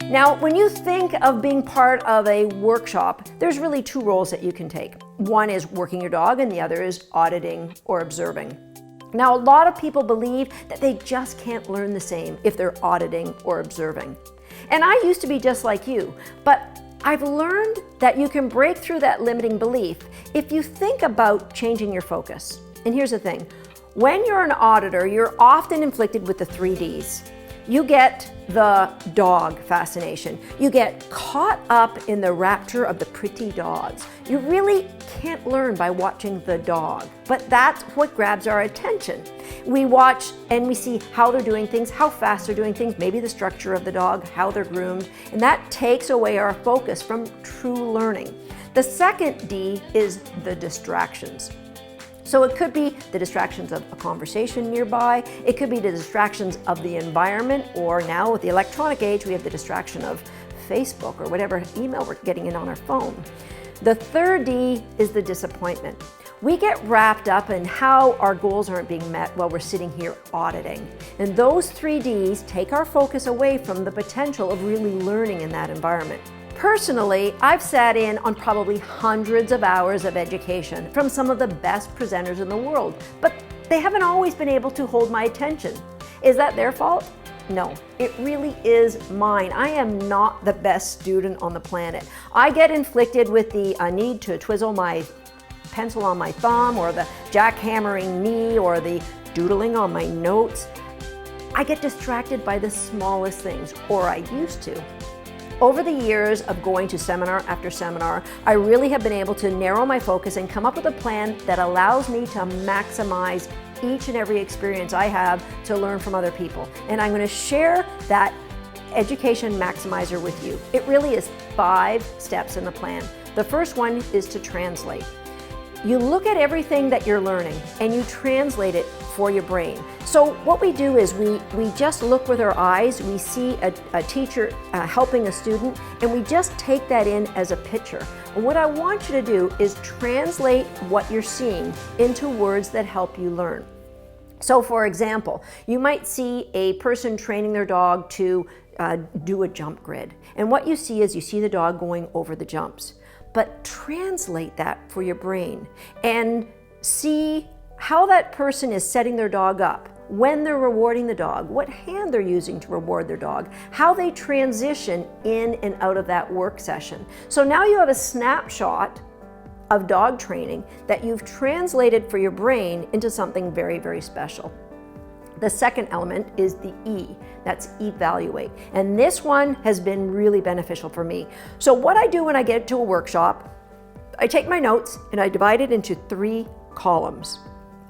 Now, when you think of being part of a workshop, there's really two roles that you can take. One is working your dog and the other is auditing or observing. Now, a lot of people believe that they just can't learn the same if they're auditing or observing. And I used to be just like you, but I've learned that you can break through that limiting belief if you think about changing your focus. And here's the thing, when you're an auditor, you're often inflicted with the 3 Ds. You get the dog fascination. You get caught up in the rapture of the pretty dogs. You really can't learn by watching the dog, but that's what grabs our attention. We watch and we see how they're doing things, how fast they're doing things, maybe the structure of the dog, how they're groomed, and that takes away our focus from true learning. The second D is the distractions. So it could be the distractions of a conversation nearby, it could be the distractions of the environment, or now with the electronic age, we have the distraction of Facebook or whatever email we're getting in on our phone. The third D is the disappointment. We get wrapped up in how our goals aren't being met while we're sitting here auditing. And those 3 Ds take our focus away from the potential of really learning in that environment. Personally, I've sat in on probably hundreds of hours of education from some of the best presenters in the world, but they haven't always been able to hold my attention. Is that their fault? No, it really is mine. I am not the best student on the planet. I get inflicted with the need to twizzle my pencil on my thumb, or the jackhammering knee, or the doodling on my notes. I get distracted by the smallest things, or I used to. Over the years of going to seminar after seminar, I really have been able to narrow my focus and come up with a plan that allows me to maximize each and every experience I have to learn from other people. And I'm going to share that education maximizer with you. It really is 5 steps in the plan. The first one is to translate. You look at everything that you're learning and you translate it for your brain. So what we do is we just look with our eyes, we see a teacher helping a student, and we just take that in as a picture. And what I want you to do is translate what you're seeing into words that help you learn. So for example, you might see a person training their dog to do a jump grid. And what you see is you see the dog going over the jumps. But translate that for your brain and see how that person is setting their dog up, when they're rewarding the dog, what hand they're using to reward their dog, how they transition in and out of that work session. So now you have a snapshot of dog training that you've translated for your brain into something very, very special. The second element is the E, that's evaluate. And this one has been really beneficial for me. So what I do when I get to a workshop, I take my notes and I divide it into 3 columns.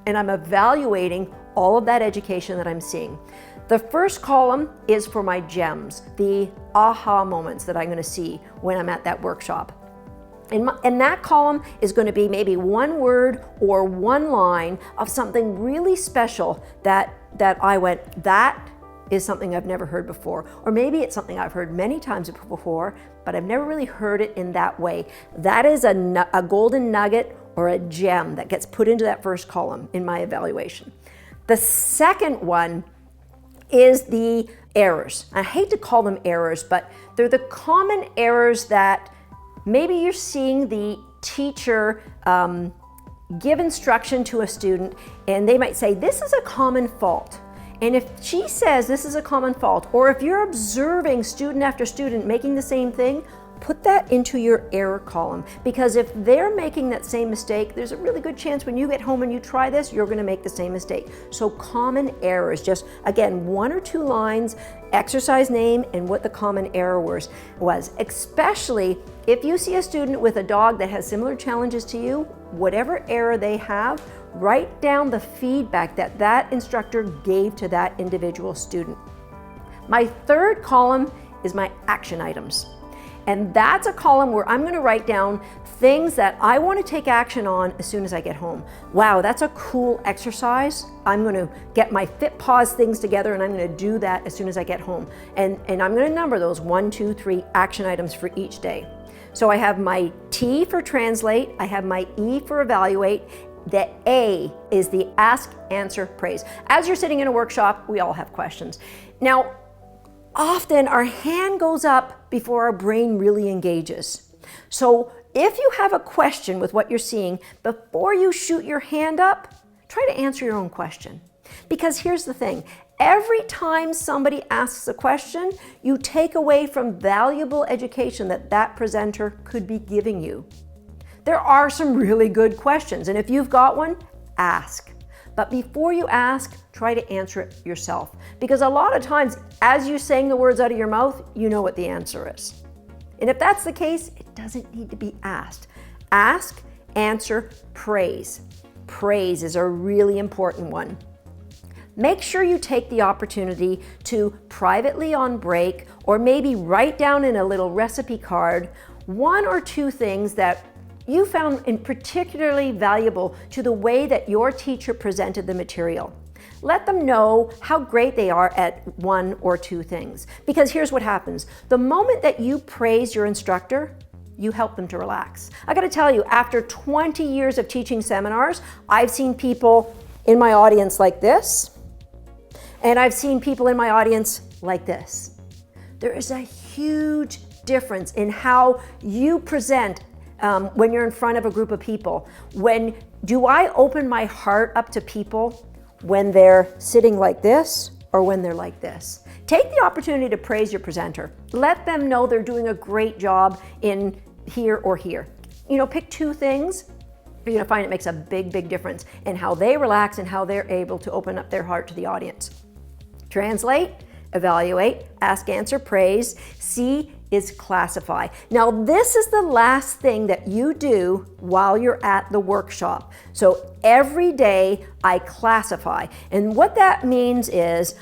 And I'm evaluating all of that education that I'm seeing. The first column is for my gems, the aha moments that I'm going to see when I'm at that workshop. And that column is going to be maybe 1 word or 1 line of something really special that I went, that is something I've never heard before. Or maybe it's something I've heard many times before, but I've never really heard it in that way. That is a golden nugget or a gem that gets put into that first column in my evaluation. The second one is the errors. I hate to call them errors, but they're the common errors that maybe you're seeing the teacher give instruction to a student and they might say, this is a common fault. And if she says this is a common fault, or if you're observing student after student making the same thing, put that into your error column. Because if they're making that same mistake, there's a really good chance when you get home and you try this, you're gonna make the same mistake. So common errors, just again, 1 or 2 lines, exercise name and what the common error was. Especially if you see a student with a dog that has similar challenges to you, whatever error they have, write down the feedback that instructor gave to that individual student. My third column is my action items. And that's a column where I'm going to write down things that I want to take action on as soon as I get home. Wow, that's a cool exercise. I'm going to get my Fit Pause things together and I'm going to do that as soon as I get home. And I'm going to number those 1, 2, 3 action items for each day. So I have my T for translate, I have my E for evaluate, the A is the ask, answer, praise. As you're sitting in a workshop, we all have questions. Now, often our hand goes up before our brain really engages. So if you have a question with what you're seeing, before you shoot your hand up, try to answer your own question. Because here's the thing, every time somebody asks a question, you take away from valuable education that that presenter could be giving you. There are some really good questions, and if you've got one, ask. But before you ask, try to answer it yourself. Because a lot of times, as you saying the words out of your mouth, you know what the answer is. And if that's the case, it doesn't need to be asked. Ask, answer, praise. Praise is a really important one. Make sure you take the opportunity to privately on break, or maybe write down in a little recipe card, 1 or 2 things that you found particularly valuable to the way that your teacher presented the material. Let them know how great they are at 1 or 2 things. Because here's what happens. The moment that you praise your instructor, you help them to relax. I gotta tell you, after 20 years of teaching seminars, I've seen people in my audience like this, and I've seen people in my audience like this. There is a huge difference in how you present when you're in front of a group of people. Do I open my heart up to people when they're sitting like this or when they're like this? Take the opportunity to praise your presenter. Let them know they're doing a great job in here or here. Pick 2 things. You're gonna find it makes a big, big difference in how they relax and how they're able to open up their heart to the audience. Translate, evaluate, ask, answer, praise. C is classify. Now, this is the last thing that you do while you're at the workshop. So every day I classify. And what that means is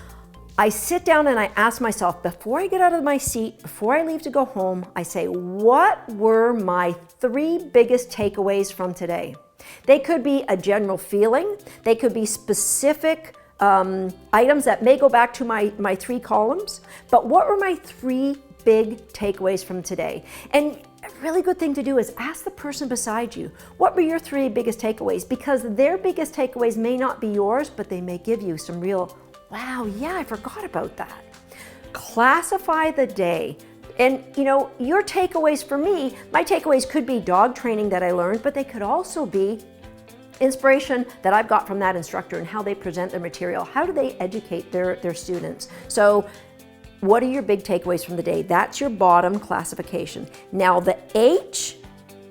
I sit down and I ask myself, before I get out of my seat, before I leave to go home, I say, what were my 3 biggest takeaways from today? They could be a general feeling. They could be specific items that may go back to my 3 columns. But what were my 3 big takeaways from today? And a really good thing to do is ask the person beside you, what were your 3 biggest takeaways? Because their biggest takeaways may not be yours, but they may give you some real, wow, yeah, I forgot about that. Classify the day. And your takeaways for me, my takeaways could be dog training that I learned, but they could also be inspiration that I've got from that instructor and how they present their material. How do they educate their students? So what are your big takeaways from the day? That's your bottom classification. Now the H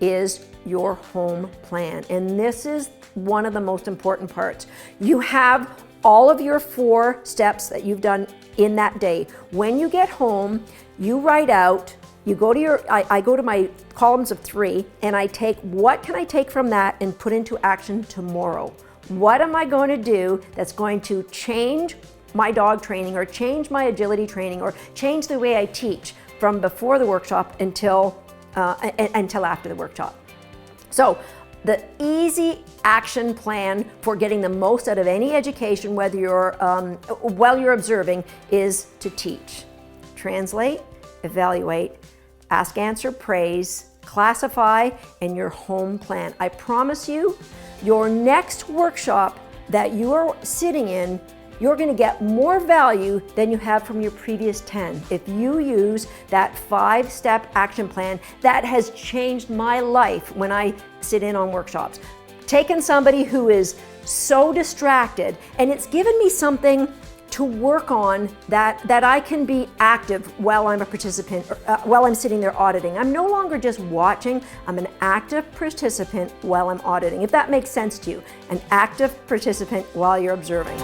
is your home plan. And this is one of the most important parts. You have all of your 4 steps that you've done in that day. When you get home, you write out, you go to I go to my columns of 3 and I take, what can I take from that and put into action tomorrow? What am I going to do that's going to change my dog training or change my agility training or change the way I teach from before the workshop until after the workshop? So the easy action plan for getting the most out of any education, whether you're while you're observing, is to teach. Translate, evaluate, ask, answer, praise, classify, and your home plan. I promise you, your next workshop that you are sitting in, you're going to get more value than you have from your previous 10 if you use that 5-step action plan that has changed my life when I sit in on workshops. Taken somebody who is so distracted, and it's given me something to work on that I can be active while I'm a participant, while I'm sitting there auditing. I'm no longer just watching, I'm an active participant while I'm auditing, if that makes sense to you. An active participant while you're observing.